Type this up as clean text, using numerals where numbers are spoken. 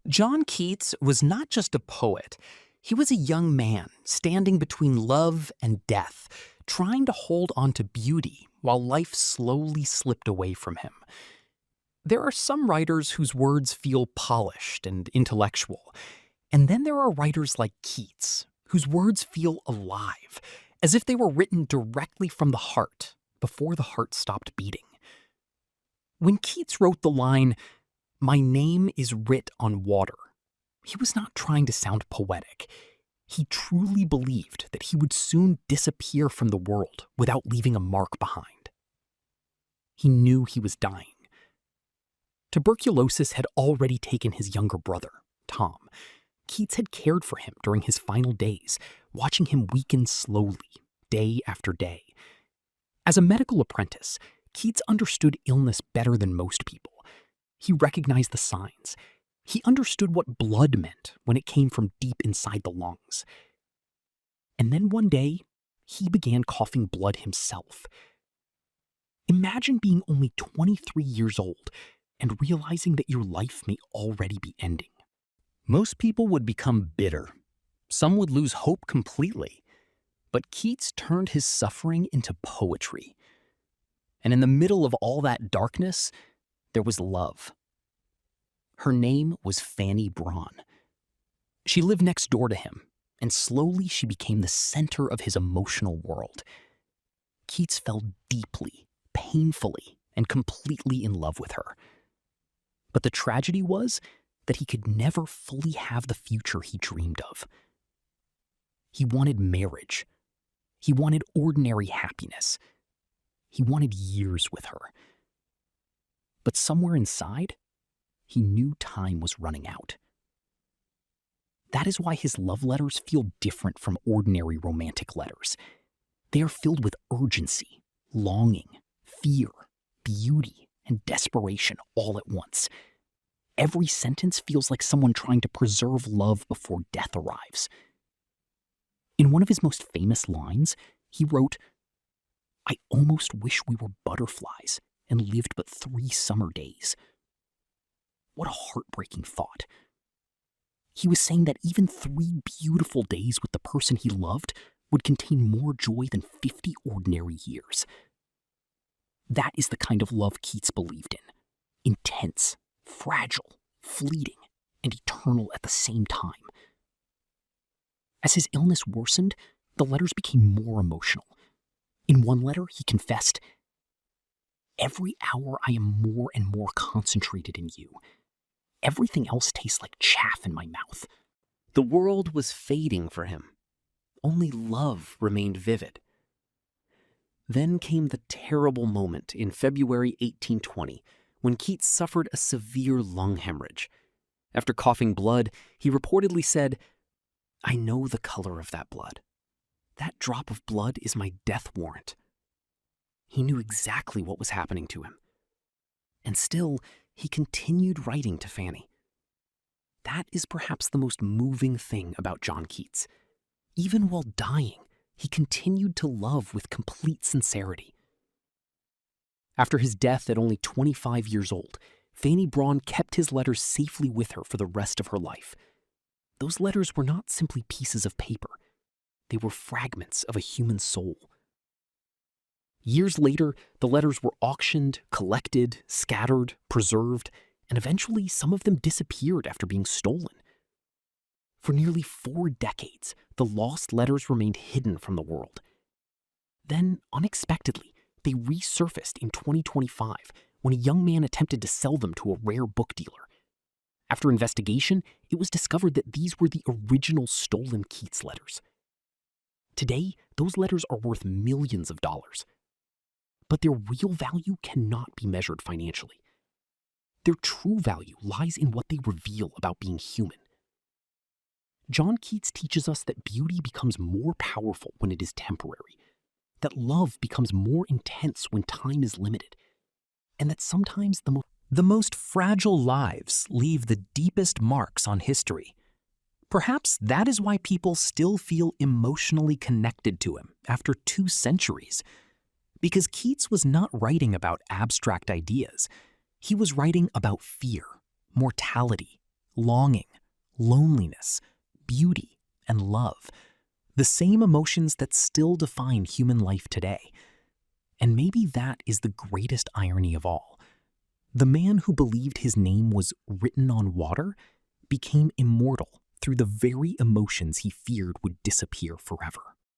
John Keats was not just a poet. He was a young man standing between love and death, trying to hold on to beauty while life slowly slipped away from him. There are some writers whose words feel polished and intellectual, and then there are writers like Keats, whose words feel alive, as if they were written directly from the heart before the heart stopped beating. When Keats wrote the line, "My name is writ on water," he was not trying to sound poetic. He truly believed that he would soon disappear from the world without leaving a mark behind. He knew he was dying. Tuberculosis had already taken his younger brother, Tom. Keats had cared for him during his final days, watching him weaken slowly, day after day. As a medical apprentice, Keats understood illness better than most people. He recognized the signs. He understood what blood meant when it came from deep inside the lungs. And then one day, he began coughing blood himself. Imagine being only 23 years old and realizing that your life may already be ending. Most people would become bitter. Some would lose hope completely. But Keats turned his suffering into poetry. And in the middle of all that darkness, there was love. Her name was Fanny Brawne. She lived next door to him, and slowly she became the center of his emotional world. Keats fell deeply, painfully, and completely in love with her. But the tragedy was that he could never fully have the future he dreamed of. He wanted marriage. He wanted ordinary happiness. He wanted years with her. But somewhere inside, he knew time was running out. That is why his love letters feel different from ordinary romantic letters. They are filled with urgency, longing, fear, beauty, and desperation all at once. Every sentence feels like someone trying to preserve love before death arrives. In one of his most famous lines, he wrote, "I almost wish we were butterflies and lived but 3 summer days." What a heartbreaking thought. He was saying that even 3 beautiful days with the person he loved would contain more joy than 50 ordinary years. That is the kind of love Keats believed in. Intense, fragile, fleeting, and eternal at the same time. As his illness worsened, the letters became more emotional. In one letter, he confessed, "Every hour I am more and more concentrated in you. Everything else tastes like chaff in my mouth." The world was fading for him. Only love remained vivid. Then came the terrible moment in February 1820, when Keats suffered a severe lung hemorrhage. After coughing blood, he reportedly said, "I know the color of that blood. That drop of blood is my death warrant." He knew exactly what was happening to him. And still, he continued writing to Fanny. That is perhaps the most moving thing about John Keats. Even while dying, he continued to love with complete sincerity. After his death at only 25 years old, Fanny Brawne kept his letters safely with her for the rest of her life. Those letters were not simply pieces of paper. They were fragments of a human soul. Years later, the letters were auctioned, collected, scattered, preserved, and eventually some of them disappeared after being stolen. For nearly 4 decades, the lost letters remained hidden from the world. Then, unexpectedly, they resurfaced in 2025 when a young man attempted to sell them to a rare book dealer. After investigation, it was discovered that these were the original stolen Keats letters. Today, those letters are worth millions of dollars. But their real value cannot be measured financially. Their true value lies in what they reveal about being human. John Keats teaches us that beauty becomes more powerful when it is temporary, that love becomes more intense when time is limited, and that sometimes the most fragile lives leave the deepest marks on history. Perhaps that is why people still feel emotionally connected to him after 2 centuries. Because Keats was not writing about abstract ideas. He was writing about fear, mortality, longing, loneliness, beauty, and love. The same emotions that still define human life today. And maybe that is the greatest irony of all. The man who believed his name was written on water became immortal through the very emotions he feared would disappear forever.